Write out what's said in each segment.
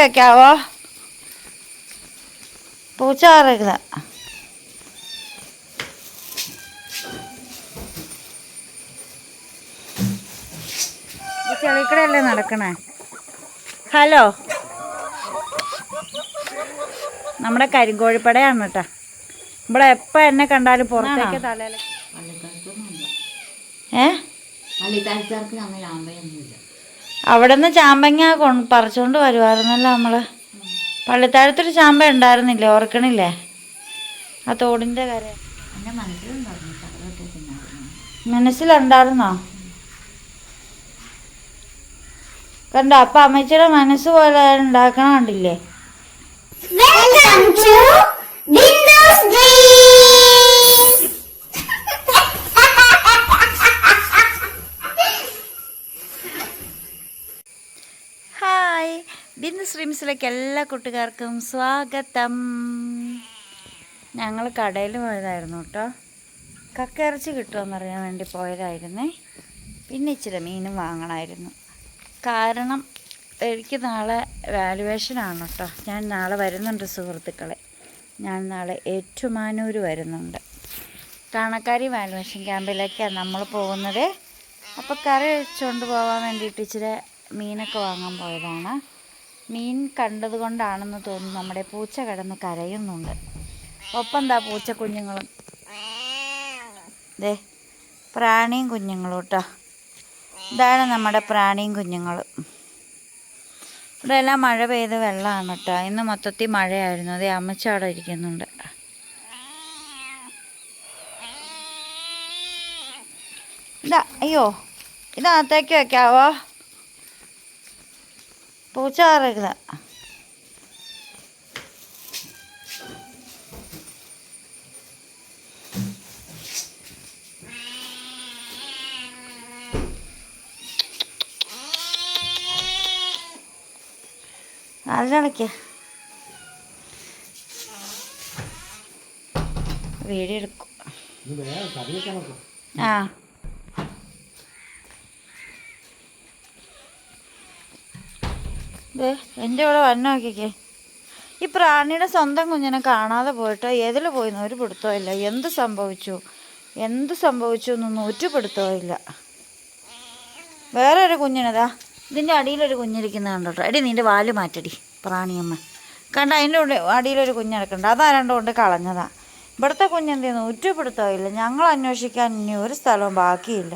വെക്കാവോ? പൂച്ച കറരുത്. ചെളിക്കടയല്ലേ നടക്കണേ? ഹലോ, നമ്മുടെ കരിങ്കോഴിപ്പടയാണ് കേട്ടോ. ഇവിടെ എപ്പോൾ എന്നെ കണ്ടാലും പുറത്തേക്ക് തലയിൽ അവിടെ നിന്ന് ചാമ്പങ്ങ പറിച്ചുകൊണ്ട് വരുമായിരുന്നല്ലോ നമ്മൾ. പള്ളിത്താഴത്തൊരു ചാമ്പ ഉണ്ടായിരുന്നില്ലേ, ഓർക്കണില്ലേ? ആ തോടിൻ്റെ കര മനസ്സിലുണ്ടായിരുന്നോ? കണ്ടോ? അപ്പം അമ്മച്ചിയുടെ മനസ്സ് പോലെ ഉണ്ടാക്കണ കണ്ടില്ലേ? ഹായ്, ബിന്ദു സ്ട്രീംസിലേക്ക് എല്ലാ കൂട്ടുകാർക്കും സ്വാഗതം. ഞങ്ങൾ കടയിൽ പോയതായിരുന്നു കേട്ടോ. കക്കയിറച്ചി കിട്ടുമെന്നറിയാൻ വേണ്ടി പോയതായിരുന്നേ. പിന്നെ ഇച്ചിരി മീനും വാങ്ങണമായിരുന്നു. കാരണം എനിക്ക് നാളെ വാലുവേഷനാണ് കേട്ടോ. ഞാൻ നാളെ വരുന്നുണ്ട് സുഹൃത്തുക്കളെ. ഞാൻ നാളെ ഏറ്റുമാനൂർ വരുന്നുണ്ട്. കാണക്കാരി വാലുവേഷൻ ക്യാമ്പിലേക്കാണ് നമ്മൾ പോകുന്നത്. അപ്പോൾ കറി വെച്ചുകൊണ്ട് പോകാൻ വേണ്ടിയിട്ട് ഇച്ചിരി മീനൊക്കെ വാങ്ങാൻ പോയതാണ്. മീൻ കണ്ടതുകൊണ്ടാണെന്ന് തോന്നുന്നു നമ്മുടെ പൂച്ച കിടന്ന് കരയുന്നുണ്ട്. ഒപ്പം എന്താ പൂച്ച കുഞ്ഞുങ്ങളും ദേ പ്രാണിയും കുഞ്ഞുങ്ങളും കേട്ടോ. ഇതാണ് നമ്മുടെ പ്രാണിയും കുഞ്ഞുങ്ങളും. ഇവിടെ എല്ലാം മഴ പെയ്ത് വെള്ളമാണ് കേട്ടോ. ഇന്ന് മൊത്തത്തിൽ മഴയായിരുന്നു. അതേ അമ്മച്ച അവിടെ ഇരിക്കുന്നുണ്ട്. അയ്യോ, ഇതിനകത്തേക്ക് വെക്കാവോ? പൂച്ച കറരുത്. അതിനിടയ്ക്ക് വീഡിയോ എടുക്കും. ആ എൻ്റെ ഇവിടെ വന്ന നോക്കിക്കേ. ഈ പ്രാണിയുടെ സ്വന്തം കുഞ്ഞിനെ കാണാതെ പോയിട്ട് ഏതിൽ പോയിന്ന് ഒരു പിടുത്തവും ഇല്ല. എന്ത് സംഭവിച്ചു എന്നൊന്നും ഒരു പിടുത്തവും ഇല്ല. വേറെ ഒരു കുഞ്ഞിനതാ ഇതിൻ്റെ അടിയിലൊരു കുഞ്ഞിരിക്കുന്നത് കണ്ടോട്ടോ. എടി നിൻ്റെ വാല് മാറ്റടി പ്രാണിയമ്മ. കണ്ട അതിൻ്റെ അടിയിലൊരു കുഞ്ഞിടക്കണ്ട. അതാരണ്ട് കൊണ്ട് കളഞ്ഞതാ. ഇവിടുത്തെ കുഞ്ഞെന്തെയ്യുന്നു ഒരു പിടുത്തവും ഇല്ല. ഞങ്ങൾ അന്വേഷിക്കാൻ ഇനി ഒരു സ്ഥലവും ബാക്കിയില്ല.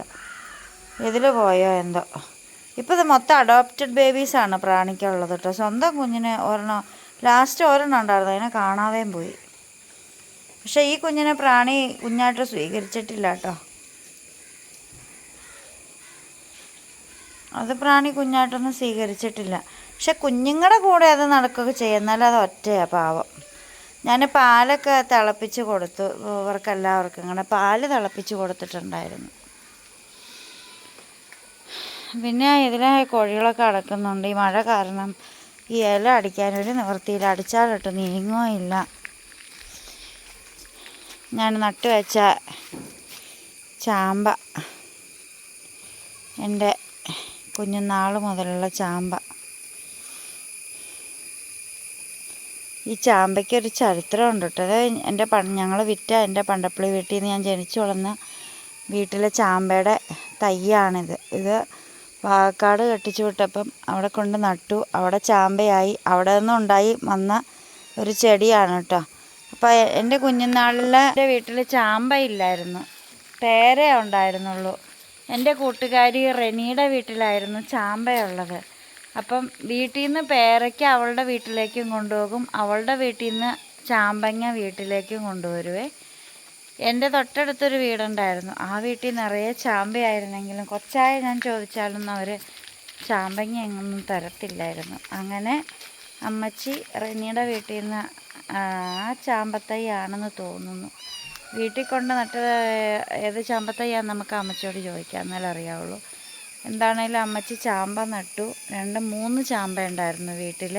ഇതിൽ പോയോ എന്തോ. ഇപ്പോൾ ഇത് മൊത്തം അഡോപ്റ്റഡ് ബേബീസാണ് പ്രാണിക്കുള്ളത് കേട്ടോ. സ്വന്തം കുഞ്ഞിനെ ലാസ്റ്റ് ഒരെണ്ണം ഉണ്ടായിരുന്നു, അതിനെ കാണാതെയും പോയി. പക്ഷേ ഈ കുഞ്ഞിനെ പ്രാണി കുഞ്ഞായിട്ട് സ്വീകരിച്ചിട്ടില്ല കേട്ടോ. അത് പ്രാണി കുഞ്ഞായിട്ടൊന്നും സ്വീകരിച്ചിട്ടില്ല. പക്ഷെ കുഞ്ഞുങ്ങളുടെ കൂടെ അത് നടക്കുകയൊക്കെ ചെയ്യും. എന്നാലും അത് ഒറ്റയാണ് പാവം. ഞാൻ പാലൊക്കെ തിളപ്പിച്ച് കൊടുത്തു ഇവർക്കെല്ലാവർക്കും. ഇങ്ങനെ പാല് തിളപ്പിച്ച് കൊടുത്തിട്ടുണ്ടായിരുന്നു. പിന്നെ ഇതിലെ കോഴികളൊക്കെ അടക്കുന്നുണ്ട്. ഈ മഴ കാരണം ഈ ഇല അടിക്കാനൊരു നിവൃത്തിയില്ല. അടിച്ചാലിട്ട് നീങ്ങുകയോ ഇല്ല. ഞാൻ നട്ടുവെച്ച ചാമ്പ, എൻ്റെ കുഞ്ഞുനാൾ മുതലുള്ള ചാമ്പ. ഈ ചാമ്പയ്ക്കൊരു ചരിത്രമുണ്ട് കേട്ടോ. അത് ഞങ്ങൾ വിറ്റ എൻ്റെ പണ്ടപ്പള്ളി വീട്ടിൽ നിന്ന് ഞാൻ ജനിച്ചു വളർന്ന വീട്ടിലെ ചാമ്പയുടെ തയ്യാണിത്. ഇത് പാലക്കാട് കെട്ടിച്ചു വിട്ടപ്പം അവിടെ കൊണ്ട് നട്ടു. അവിടെ ചാമ്പയായി. അവിടെ നിന്നുണ്ടായി വന്ന ഒരു ചെടിയാണ് കേട്ടോ. അപ്പോൾ എൻ്റെ കുഞ്ഞുനാളിൽ എൻ്റെ വീട്ടിൽ ചാമ്പയില്ലായിരുന്നു, പേര ഉണ്ടായിരുന്നുള്ളൂ. എൻ്റെ കൂട്ടുകാരി റെനിയുടെ വീട്ടിലായിരുന്നു ചാമ്പയുള്ളത്. അപ്പം വീട്ടിൽ നിന്ന് പേരയ്ക്ക അവളുടെ വീട്ടിലേക്കും കൊണ്ടുപോകും, അവളുടെ വീട്ടിൽ നിന്ന് ചാമ്പങ്ങ വീട്ടിലേക്കും കൊണ്ടുവരുവേ. എൻ്റെ തൊട്ടടുത്തൊരു വീടുണ്ടായിരുന്നു. ആ വീട്ടിൽ നിറയെ ചാമ്പയായിരുന്നെങ്കിലും കൊച്ചായ ഞാൻ ചോദിച്ചാലൊന്നും അവർ ചാമ്പങ്ങ എങ്ങൊന്നും തരത്തില്ലായിരുന്നു. അങ്ങനെ അമ്മച്ചി റെനിയുടെ വീട്ടിൽ നിന്ന് ആ ചാമ്പത്തൈയാണെന്ന് തോന്നുന്നു വീട്ടിൽ കൊണ്ട് നട്ടത്. ഏത് ചാമ്പത്തൈയാന്ന് നമുക്ക് അമ്മച്ചിയോട് ചോദിക്കാം, എന്നാലേ അറിയാവുള്ളൂ. എന്താണേലും അമ്മച്ചി ചാമ്പ നട്ടു. 2-3 ചാമ്പ ഉണ്ടായിരുന്നു വീട്ടിൽ.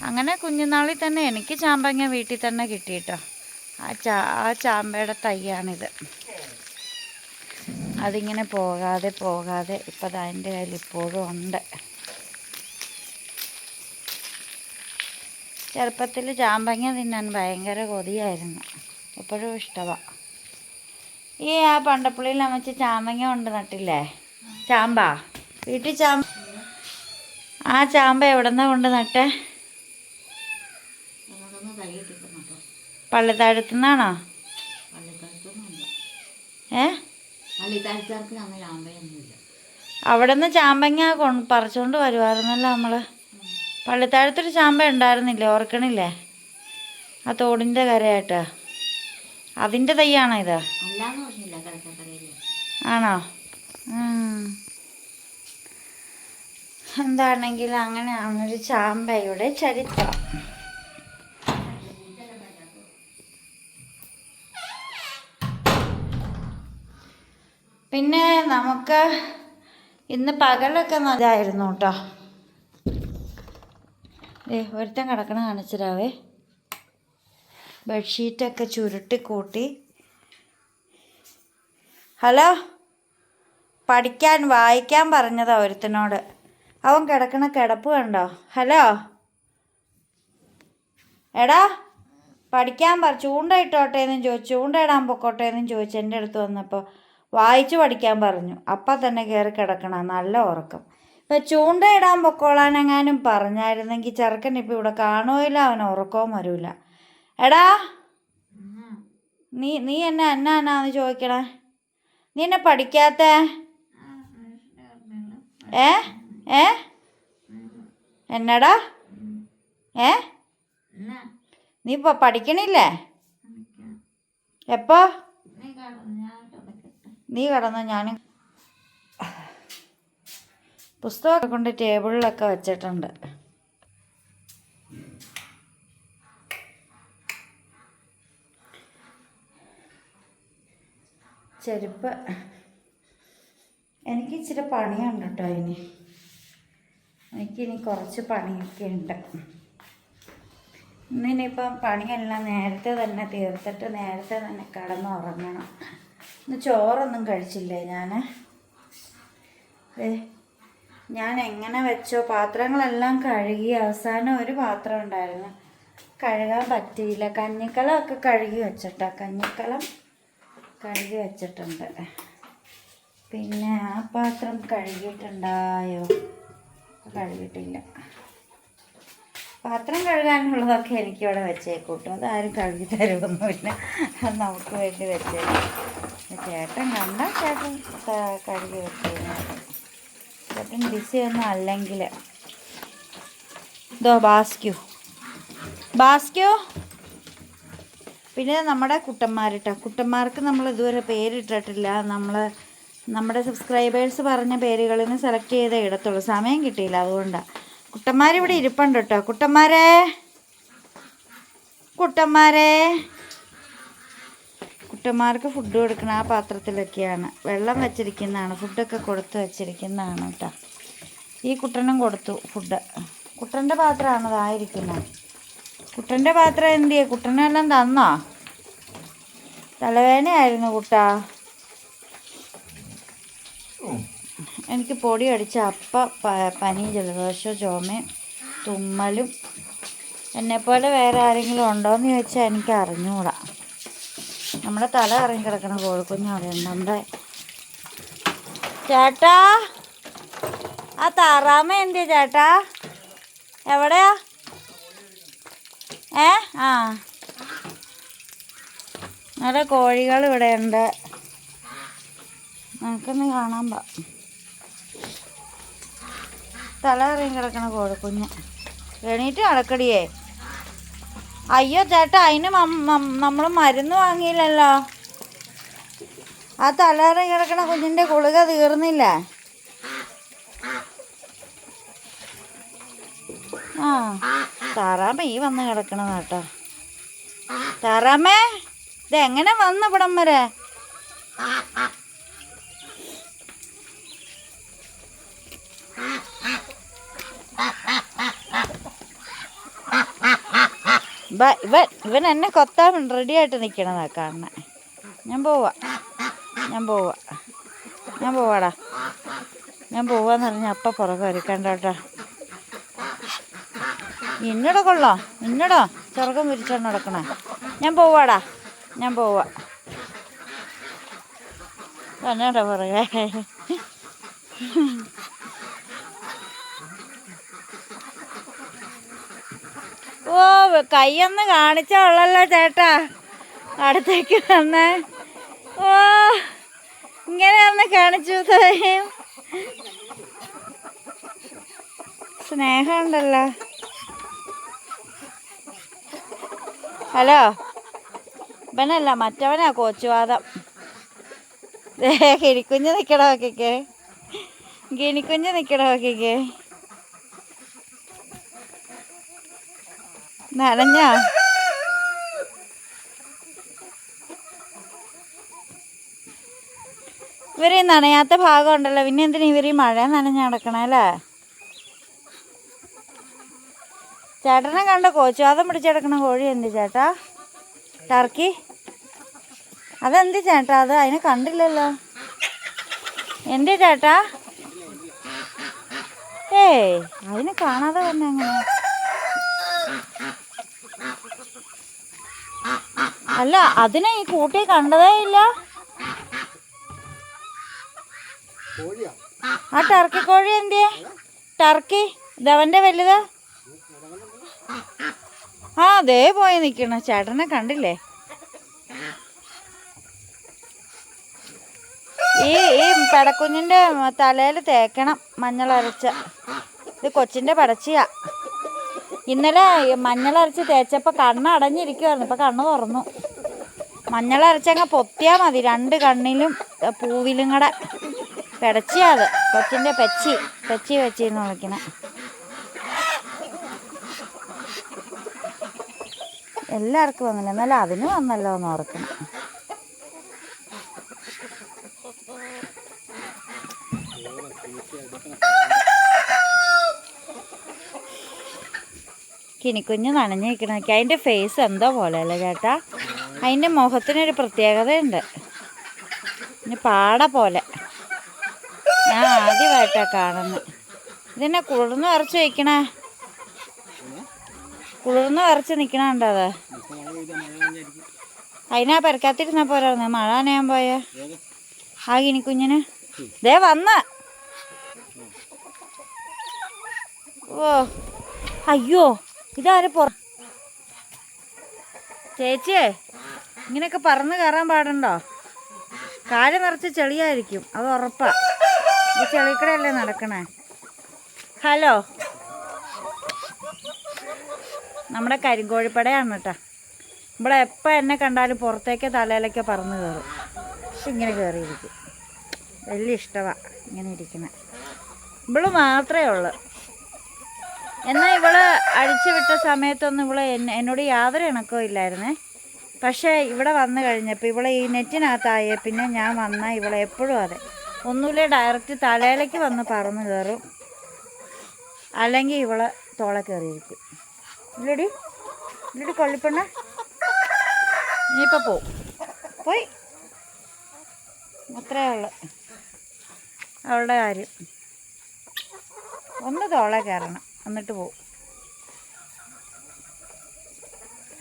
അങ്ങനെ കുഞ്ഞുനാളിൽ തന്നെ എനിക്ക് ചാമ്പങ്ങ വീട്ടിൽ തന്നെ കിട്ടിയിട്ടോ. ആ ചാമ്പയുടെ തൈയാണിത്. അതിങ്ങനെ പോകാതെ ഇപ്പം അതിൻ്റെ കയ്യിൽ ഇപ്പോഴും ഉണ്ട്. ചെറുപ്പത്തിൽ ചാമ്പങ്ങ തിന്നാൻ ഭയങ്കര കൊതിയായിരുന്നു. ഇപ്പോഴും ഇഷ്ടമാണ്. ഈ ആ പണ്ടപ്പുള്ളിയിൽ അമ്മച്ചി ചാമ്പങ്ങ കൊണ്ട് നട്ടില്ലേ? ചാമ്പ വീട്ടിൽ ആ ചാമ്പ എവിടെന്നാ കൊണ്ട് നട്ടേ? പള്ളിത്താഴത്തു നിന്നാണോ? അവിടെ നിന്ന് ചാമ്പങ്ങ പറിച്ചുകൊണ്ട് വരുമായിരുന്നല്ലോ നമ്മൾ. പള്ളിത്താഴത്തൊരു ചാമ്പ ഉണ്ടായിരുന്നില്ലേ? ഓർക്കണില്ലേ? ആ തോടിൻ്റെ കരയായിട്ട്. അതിൻ്റെ തൈയാണോ ഇത്? ആണോ? എന്താണെങ്കിലും അങ്ങനെയാണ് ഒരു ചാമ്പയുടെ ചരിത്രം. പിന്നെ നമുക്ക് ഇന്ന് പകലൊക്കെ നല്ലതായിരുന്നു കേട്ടോ. ഒരുത്തൻ കിടക്കണ കാണിച്ചിരാവേ. ബെഡ്ഷീറ്റൊക്കെ ചുരുട്ടി കൂട്ടി. ഹലോ, വായിക്കാൻ പറഞ്ഞതാ ഒരുത്തനോട്. അവൻ കിടക്കണ കിടപ്പ് കണ്ടോ? ഹലോ, എടാ പഠിക്കാൻ ചൂണ്ട ഇടാൻ പൊക്കോട്ടെ എന്നും ചോദിച്ചു എൻ്റെ അടുത്ത് വന്നപ്പോൾ. വായിച്ച് പഠിക്കാൻ പറഞ്ഞു. അപ്പം തന്നെ കയറി കിടക്കണം, നല്ല ഉറക്കം. ഇപ്പം ചൂണ്ട ഇടാൻ പൊക്കോളാനെങ്ങാനും പറഞ്ഞായിരുന്നെങ്കിൽ ചെറുക്കൻ ഇപ്പം ഇവിടെ കാണുകയില്ല, അവൻ ഉറക്കവും വരില്ല. എടാ നീ എന്നാന്ന് ചോദിക്കണേ? നീ എന്നെ പഠിക്കാത്ത? എന്നടാ? നീ പഠിക്കണില്ലേ? എപ്പോ? നീ കിടന്നോ? ഞാൻ പുസ്തകമൊക്കെ കൊണ്ട് ടേബിളിലൊക്കെ വെച്ചിട്ടുണ്ട്. ചെരുപ്പ് എനിക്ക് ഇച്ചിരി പണിയുണ്ട് കേട്ടോ. എനിക്കിനി കുറച്ച് പണിയൊക്കെ ഉണ്ട്. ഇന്നിനിപ്പം പണിയെല്ലാം നേരത്തെ തന്നെ തീർത്തിട്ട് നേരത്തെ തന്നെ കിടന്നുറങ്ങണം. ഇന്ന് ചോറൊന്നും കഴിച്ചില്ലേ ഞാൻ എങ്ങനെ വെച്ചോ പാത്രങ്ങളെല്ലാം കഴുകി. അവസാനം ഒരു പാത്രം ഉണ്ടായിരുന്നു, കഴുകാൻ പറ്റിയില്ല. കഞ്ഞിക്കലമൊക്കെ കഴുകി വെച്ചിട്ടാ. കഞ്ഞിക്കലം കഴുകി വെച്ചിട്ടുണ്ട്. പിന്നെ ആ പാത്രം കഴുകിയിട്ടുണ്ടായോ? കഴുകിയിട്ടില്ല. പാത്രം കഴുകാനുള്ളതൊക്കെ എനിക്കിവിടെ വെച്ചേക്കൂട്ടോ. അതാരും കഴുകി തരുമൊന്നുമില്ല, അത് നമുക്ക് വേണ്ടി വെച്ചേക്കും. ചേട്ടൻ കണ്ടാൽ ചേട്ടൻ കഴുകി വെച്ചേക്കും. ചേട്ടൻ ബിസിയൊന്നും അല്ലെങ്കിൽ. ഇതോ ബാസ്ക്യൂ. പിന്നെ നമ്മുടെ കുട്ടന്മാർക്ക് നമ്മൾ ഇതുവരെ പേരിട്ടിട്ടില്ല. നമ്മുടെ സബ്സ്ക്രൈബേഴ്സ് പറഞ്ഞ പേരുകളിൽ നിന്ന് സെലക്ട് ചെയ്തേ ഇടത്തുള്ളൂ. സമയം കിട്ടിയില്ല, അതുകൊണ്ടാണ്. കുട്ടന്മാരിവിടെ ഇരിപ്പുണ്ട് കേട്ടോ. കുട്ടന്മാർക്ക് ഫുഡ് കൊടുക്കണം. ആ പാത്രത്തിലൊക്കെയാണ് വെള്ളം വെച്ചിരിക്കുന്നതാണ്, ഫുഡൊക്കെ കൊടുത്ത് വെച്ചിരിക്കുന്നതാണ് കേട്ടോ. ഈ കുട്ടനും കൊടുത്തു ഫുഡ്. കുട്ടൻ്റെ പാത്രമാണ് അതായിരിക്കുന്നത്. കുട്ടൻ്റെ പാത്രം എന്തിയെ? കുട്ടനെല്ലാം തന്നോ? തലവേദനയായിരുന്നു കുട്ടാ. എനിക്ക് പൊടി അടിച്ച പനിയും ജലദോഷവും ചുമയും തുമ്മലും. എന്നെപ്പോലെ വേറെ ആരെങ്കിലും ഉണ്ടോയെന്ന് ചോദിച്ചാൽ എനിക്ക് അറിഞ്ഞുകൂടാ. നമ്മുടെ തല ഇറങ്ങി കിടക്കണ കോഴിക്കുഞ്ഞ് അവിടെ ഉണ്ട്. നമ്മുടെ ചേട്ടാ, ആ താറാമ എന്തിയാ ചേട്ടാ? എവിടെയാ? നല്ല കോഴികൾ ഇവിടെ ഉണ്ട്, നമുക്കൊന്ന് കാണാൻ തല ഇറങ്ങി കിടക്കണ കോഴിക്കുഞ്ഞ്. എണീറ്റ് നടക്കടിയേ. അയ്യോ ചേട്ടാ, അതിന് നമ്മൾ മരുന്ന് വാങ്ങിയില്ലല്ലോ. ആ തല ഇറങ്ങി കിടക്കണ കുഞ്ഞിൻ്റെ ഗുളിക തീർന്നില്ലേ? താറാമ വന്ന് കിടക്കണത് കേട്ടോ. താറാമേ, ഇതെങ്ങനെ വന്ന് ഇവിടം വരെ? ഇവൻ എന്നെ കൊത്താൻ റെഡിയായിട്ട് നിൽക്കണതാ കാണണേ. ഞാൻ പോവാടാ. ഞാൻ പോവാന്ന് പറഞ്ഞ അപ്പം പുറകെ വരിക്കണ്ട കേട്ടോ. എന്നോട് കൊള്ളോ, എന്നോടോ ചെറുക്കം വിരിച്ചോണ്ട് നടക്കണേ. ഞാൻ പോവാടാ, ഞാൻ പോവാ. എന്നോടാ പറയേ. ഓ, കൈയൊന്ന് കാണിച്ചാ ഉള്ളല്ലോ ചേട്ടാ, അടുത്തേക്ക് വന്നേ. ഓ, ഇങ്ങനെ ഒന്ന് കാണിച്ചു സ്നേഹമുണ്ടല്ലോ. ഹലോ, ഇവനല്ല മറ്റവനാ കോച്ചുവാദം. ഗിനിക്കുഞ്ഞ് നിൽക്കണ നോക്കിക്കേ, ഗിനിക്കുഞ്ഞ് നിൽക്കണ നോക്കിക്കേ. നനഞ്ഞോ? ഇവര് നനയാത്ത ഭാഗം ഉണ്ടല്ലോ, പിന്നെ എന്തിനാ ഇവര് മഴ നനഞ്ഞ് നടക്കണേ അല്ലേ? ചേട്ടനെ കണ്ട കോച്ചുവാദം പിടിച്ചെടുക്കണ കോഴി എന്ത് ചേട്ടാ? ടർക്കി അതെന്ത് ചേട്ടാ? അത് അതിനെ കണ്ടില്ലല്ലോ. എന്ത് ചേട്ടാ? ഏയ്, അതിനെ കാണാതെ തന്നെ അങ്ങനെ. അല്ല, അതിനെ ഈ കൂട്ടി കണ്ടതേ ഇല്ല. ആ ടർക്കി കോഴി എന്തിയെ? ടർക്കി ഇതവൻ്റെ വലുതാ. ആ, അതേ പോയി നിൽക്കണ. ചേട്ടനെ കണ്ടില്ലേ? ഈ പെടക്കുഞ്ഞിൻ്റെ തലയിൽ തേക്കണം മഞ്ഞളരച്ച. ഇത് കൊച്ചിൻ്റെ പടച്ചിയാ. ഇന്നലെ മഞ്ഞളരച്ച് തേച്ചപ്പോൾ കണ്ണ് അടഞ്ഞിരിക്കുമായിരുന്നു, ഇപ്പം കണ്ണ് തുറന്നു. മഞ്ഞളരച്ചങ്ങ് പൊത്തിയാൽ മതി, 2 കണ്ണിലും പൂവിലും കൂടെ. പെടച്ചിയാ അത്, കൊച്ചിൻ്റെ പെച്ചി എന്ന് വിളിക്കണേ. എല്ലാവർക്കും വന്നില്ല, എന്നാലും അതിന് വന്നല്ലോ എന്ന് ഓർക്കണം. കിനിക്കുഞ്ഞ് നനഞ്ഞു നിൽക്കണൊക്കെ. അതിൻ്റെ ഫേസ് എന്തോ പോലെ അല്ലേ ചേട്ടാ? അതിൻ്റെ മുഖത്തിനൊരു പ്രത്യേകതയുണ്ട്, ഇനി പാട പോലെ. ഞാൻ ആദ്യമായിട്ടാണ് കാണുന്നത്. ഇതെന്നെ കുളിർന്ന് വരച്ച് വയ്ക്കണേ, കുളിർന്ന് വരച്ച് നിൽക്കണുണ്ടോ? അത് അതിനാ പെരക്കാത്തിരുന്ന പോരായിരുന്നു, മഴ നനയാൻ പോയ ആ കിനിക്കുഞ്ഞിന്. ദേ വന്ന്. ഓ, അയ്യോ, ഇതാരും ചേച്ചിയെ, ഇങ്ങനെയൊക്കെ പറന്ന് കയറാൻ പാടുണ്ടോ? കാല് നിറച്ച് ചെളിയായിരിക്കും, അത് ഉറപ്പാ. ഈ ചെളിക്കടയല്ലേ നടക്കണേ. ഹലോ, നമ്മുടെ കരിങ്കോഴിപ്പടയാണ് കേട്ടോ. ഇവിടെ എപ്പോൾ എന്നെ കണ്ടാലും പുറത്തേക്ക് തലയിലൊക്കെ പറന്ന് കയറും. പക്ഷെ ഇങ്ങനെ കയറിയിരിക്കും, വലിയ ഇഷ്ടമാണ് ഇങ്ങനെ ഇരിക്കുന്നത്. ഇവള് മാത്രമേ ഉള്ളൂ. എന്നാൽ ഇവള് അഴിച്ചു വിട്ട സമയത്തൊന്നും ഇവള് എന്നോട് യാതൊരു ഇണക്കവും ഇല്ലായിരുന്നേ. പക്ഷേ ഇവിടെ വന്നു കഴിഞ്ഞപ്പോൾ ഇവളെ ഈ നെറ്റിനകത്തായ പിന്നെ ഞാൻ വന്നാൽ ഇവളെ എപ്പോഴും അതെ, ഒന്നുമില്ലേ ഡയറക്റ്റ് തലയിലേക്ക് വന്ന് പറന്ന് കയറും, അല്ലെങ്കിൽ ഇവളെ തോളെ കയറിയിരിക്കും. ഇല്ലടി കൊള്ളിപ്പെണ്ണ, ഇനിയിപ്പോൾ പോയി. അത്രേ ഉള്ളു അവളുടെ കാര്യം. ഒന്ന് തോളെ കയറണം, എന്നിട്ട് പോവും.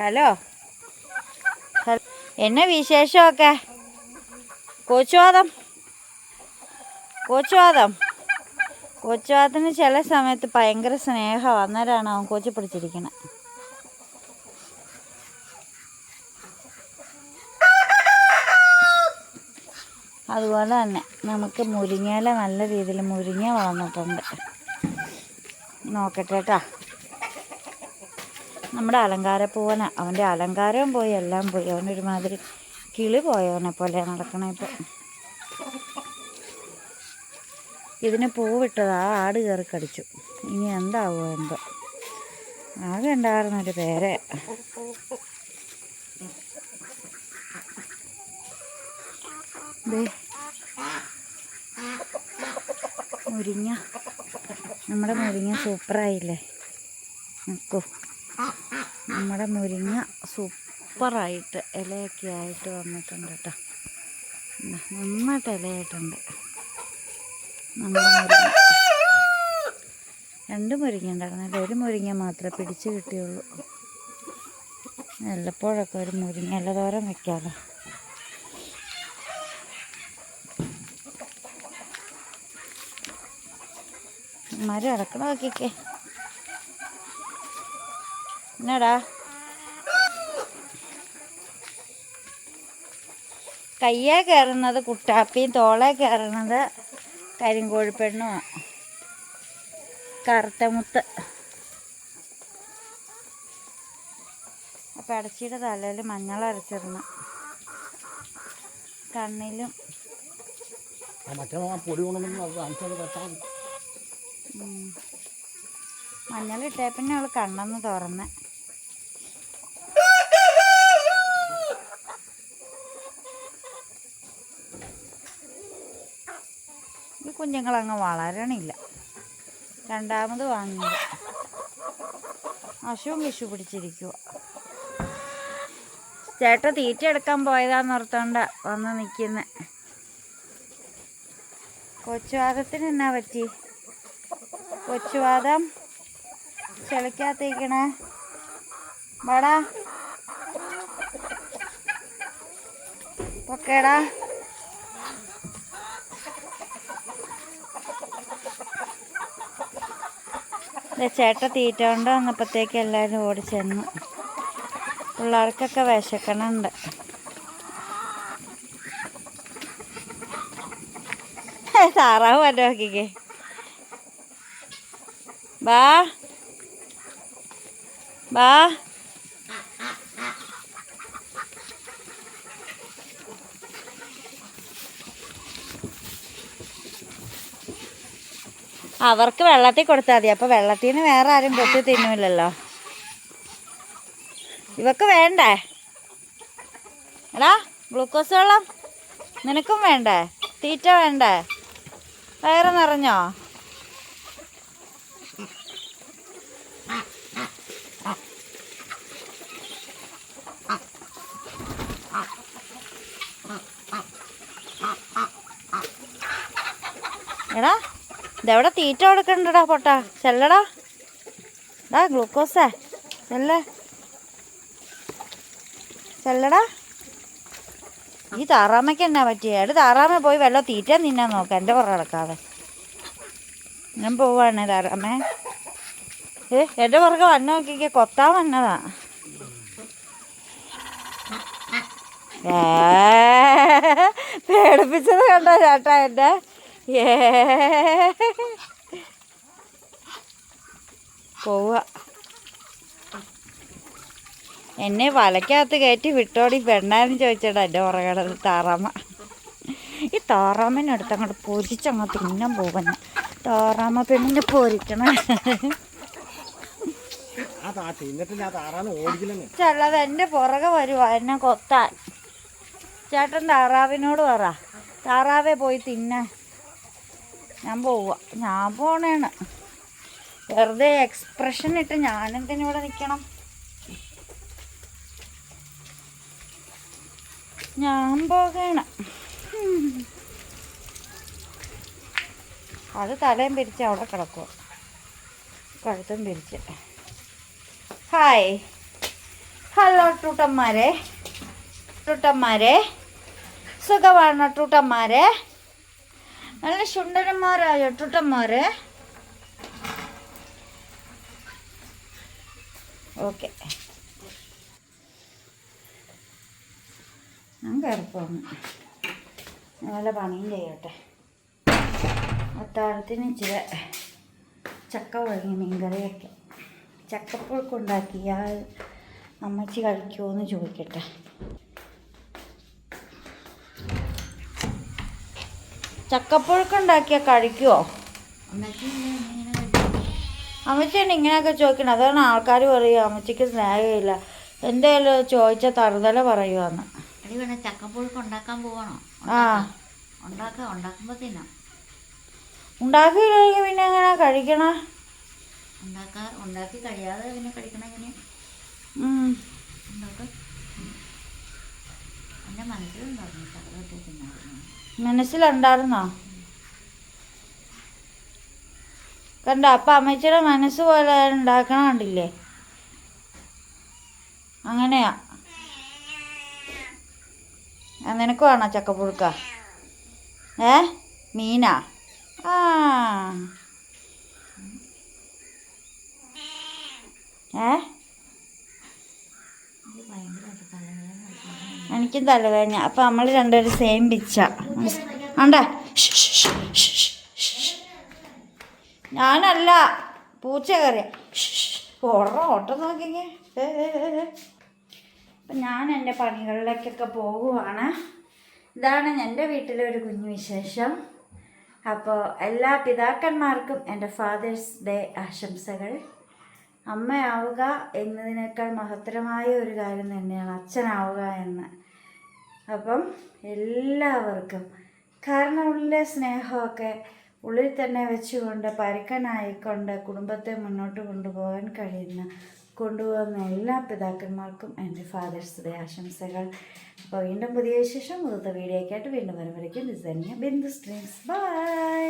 ഹലോ, എന്നെ വിശേഷമൊക്കെ? കോച്ചുവാദത്തിന് ചില സമയത്ത് ഭയങ്കര സ്നേഹമാണ്, അന്നേരമാണ് അവൻ കോച്ചി പിടിച്ചിരിക്കുന്നത്. അതുപോലെ തന്നെ നമുക്ക് മുരിങ്ങയില നല്ല രീതിയിൽ മുരിങ്ങ വളർന്നിട്ടുണ്ട്. നോക്കട്ടെ കേട്ടോ. നമ്മുടെ അലങ്കാരപ്പൂവന, അവൻ്റെ അലങ്കാരവും പോയി, എല്ലാം പോയി. അവനൊരുമാതിരി കിളി പോയവനെ പോലെ നടക്കണേ ഇപ്പം. ഇതിന് പൂവിട്ടത് ആ ആട് കയറി കടിച്ചു. ഇനി എന്താവുമോ എന്തോ. ആകെ ഉണ്ടായിരുന്നൊരു പേരെ. മുരിങ്ങ, നമ്മുടെ മുരിങ്ങ സൂപ്പറായില്ലേ? നോക്കൂ, നമ്മുടെ മുരിങ്ങ സൂപ്പറായിട്ട് ഇലയൊക്കെ ആയിട്ട് വന്നിട്ടുണ്ട് കേട്ടോ. നന്നായിട്ട് ഇലയായിട്ടുണ്ട് നമ്മുടെ മുരിങ്ങ. 2 മുരിങ്ങ ഉണ്ടായിരുന്നില്ല, 1 മുരിങ്ങ മാത്രമേ പിടിച്ച് കിട്ടിയുള്ളൂ. വല്ലപ്പോഴൊക്കെ ഒരു മുരിങ്ങ ഇല തോരൻ വെക്കാമല്ലോ. മരം ഇറക്കണം നോക്കിക്കേ. എന്നാടാ കയ്യേ കയറുന്നത് കുട്ടാപ്പിയും തോളേ കയറുന്നത് കരിങ്കോഴിപ്പെണ്ണുമാണ്. കറുത്തമുത്ത്. അപ്പം ഇടച്ചിയുടെ തലയിൽ മഞ്ഞൾ അരച്ചിടണം. കണ്ണിലും മഞ്ഞളിട്ടേ പിന്നെ അവൾ കണ്ണൊന്ന് തുറന്ന്. ഈ കുഞ്ഞുങ്ങളങ്ങ് വളരണില്ല. രണ്ടാമത് വാങ്ങിയത് അശുവും വിഷു പിടിച്ചിരിക്കുക. ചേട്ടൻ തീറ്റ എടുക്കാൻ പോയതാന്ന് ഓർത്തോണ്ട വന്ന് നിൽക്കുന്നെ. കൊച്ചുവാദത്തിന് എന്നാ പറ്റി? കൊച്ചുവാദം ചെളിക്കകത്തേക്കണേ. വാടാ പൊക്കേടാ. ചേട്ടൻ തീറ്റ കൊണ്ട് വന്നപ്പോഴത്തേക്ക് എല്ലാവരും ഓടി ചെന്നു. പിള്ളേർക്കൊക്കെ വിശക്കണുണ്ട്. താറാവ് വല്ല നോക്കിക്കേ. ബാ ബാ. അവർക്ക് വെള്ളത്തിൽ കൊടുത്താൽ മതി. അപ്പോൾ വെള്ളത്തിൽ നിന്ന് വേറെ ആരും പൊട്ടി തിന്നില്ലല്ലോ. ഇവക്ക് വേണ്ടേ? എടാ ഗ്ലൂക്കോസ് വെള്ളം നിനക്കും വേണ്ടേ? തീറ്റ വേണ്ടേ? വയറ് നിറഞ്ഞോ? എടാ ഇതെവിടെ തീറ്റ കൊടുക്കണ്ടടാ പൊട്ടാ. ചെല്ലടാ. ഡാ ഗ്ലൂക്കോസേ ചെല്ലടാ. ഈ താറാമ്മയ്ക്ക് എന്നാ പറ്റിയ? എടാ താറാമ്മ പോയി വല്ല തീറ്റ തിന്നാൻ നോക്കാം. എൻ്റെ പുറകെ കിടക്കാതെ. ഞാൻ പോവാണ് താറാമ്മേ. എൻ്റെ പുറകെ വന്ന നോക്കിക്കേ. കൊത്താൻ വന്നതാ. പേടിപ്പിച്ചത് കണ്ടോ ചേട്ടാ എൻ്റെ? പോവുക. എന്നെ വലക്കകത്ത് കയറ്റി വിട്ടോടി പെണ്ണാന്ന് ചോദിച്ചേട്ടാ എൻ്റെ പുറകെ താറാമ്മ. ഈ താറാമ്മേനടുത്ത് അങ്ങോട്ട് പൊരിച്ചങ്ങോട്ട് തിന്നാൻ പോകുന്ന താറാമ്മ പെണ്ണിനെ പൊരിക്കണേ. ചെല്ലത് എൻ്റെ പുറകെ വരുവാ എന്നെ കൊത്താൻ. ചേട്ടൻ താറാവിനോട് പറ താറാവേ പോയി തിന്നാൻ. ഞാൻ പോവുക. ഞാൻ പോണേണ്. വെറുതെ എക്സ്പ്രഷൻ ഇട്ട് ഞാനെന്തിനൂടെ നിൽക്കണം? ഞാൻ പോകണം. അത് തലയും പിരിച്ച് അവിടെ കിടക്കുക. കഴുത്തും പിരിച്ച്. ഹായ് ഹലോ ടൂട്ടന്മാരെ. സുഖമാണോ ടൂട്ടന്മാരെ? നല്ല സുന്ദരന്മാരായോ ടൂട്ടന്മാരെ? ഓക്കെ ഞാൻ കയറിപ്പോന്നു. നല്ല പണിയും ചെയ്യട്ടെ. അത്താഴത്തിന് ഇച്ചിരി ചക്ക പുഴുങ്ങി മീൻകറിയൊക്കെ. ചക്കപ്പുഴുക്കുണ്ടാക്കിയാൽ അമ്മച്ചി കഴിക്കുമോ എന്ന് ചോദിക്കട്ടെ. ചക്കപ്പുഴുക്കുണ്ടാക്കിയാൽ കഴിക്കുമോ? അമ്മച്ചിയാണ് ഇങ്ങനെയൊക്കെ ചോദിക്കണം. അതാണ് ആൾക്കാർ പറയുക അമ്മച്ചിക്ക് സ്നേഹമില്ല. എന്തായാലും ചോദിച്ചാൽ തറുതല പറയുവാന്ന്. ചക്കപ്പുഴുക്ക് ഉണ്ടാക്കാൻ പോകണോ? ഉണ്ടാക്കുമ്പോ തിന്നാം. ഉണ്ടാക്കിയില്ലെങ്കിൽ പിന്നെ എങ്ങനെ കഴിക്കണ? ഉണ്ടാക്കി കഴിയാതെ പിന്നെ കഴിക്കണ എങ്ങനെ? എൻ്റെ മനസ്സിലുണ്ടായിരുന്നു ചക്കരൊക്കെ തിന്നായിരുന്നു. മനസ്സിലുണ്ടായിരുന്നോ? കണ്ടോ? അപ്പം അമ്മച്ചിയുടെ മനസ്സ് പോലെ ഉണ്ടാക്കണ കണ്ടില്ലേ? അങ്ങനെയാ. നിനക്ക് വേണോ ചക്കപ്പുഴുക്ക? മീനാ? ആ ഇത് ഭയങ്കരമായിട്ട് തലവേദന എടുക്കുന്നു. എനിക്കും തലവേദന. അപ്പം നമ്മൾ രണ്ടുപേരും സെയിം പിച്ച. ആണ്ടാ, ഞാനല്ല, പൂച്ച കയറിയ ഓട്ടം നോക്കിങ്ങ. അപ്പം ഞാൻ എൻ്റെ പണികളിലേക്കൊക്കെ പോകുവാണ്. ഇതാണ് എൻ്റെ വീട്ടിലെ ഒരു കുഞ്ഞു വിശേഷം. അപ്പോൾ എല്ലാ പിതാക്കന്മാർക്കും എൻ്റെ ഫാദേഴ്സ് ഡേ ആശംസകൾ. അമ്മയാവുക എന്നതിനേക്കാൾ മഹത്തരമായ ഒരു കാര്യം തന്നെയാണ് അച്ഛനാവുക എന്ന്. അപ്പം എല്ലാവർക്കും, കാരണം ഉള്ളിലെ സ്നേഹമൊക്കെ ഉള്ളിൽ തന്നെ വെച്ചുകൊണ്ട് പരുക്കനായിക്കൊണ്ട് കുടുംബത്തെ മുന്നോട്ട് കൊണ്ടുപോകുന്ന എല്ലാ പിതാക്കന്മാർക്കും എൻ്റെ ഫാദേഴ്സ് ഡേ ആശംസകൾ. അപ്പോൾ വീണ്ടും പുതിയ വിശേഷം പുതുത്ത വീഡിയോ ആയിട്ട് വീണ്ടും വരുമ്പോഴേക്കും ബിന്ദു സ്ട്രീംസ്. ബൈ.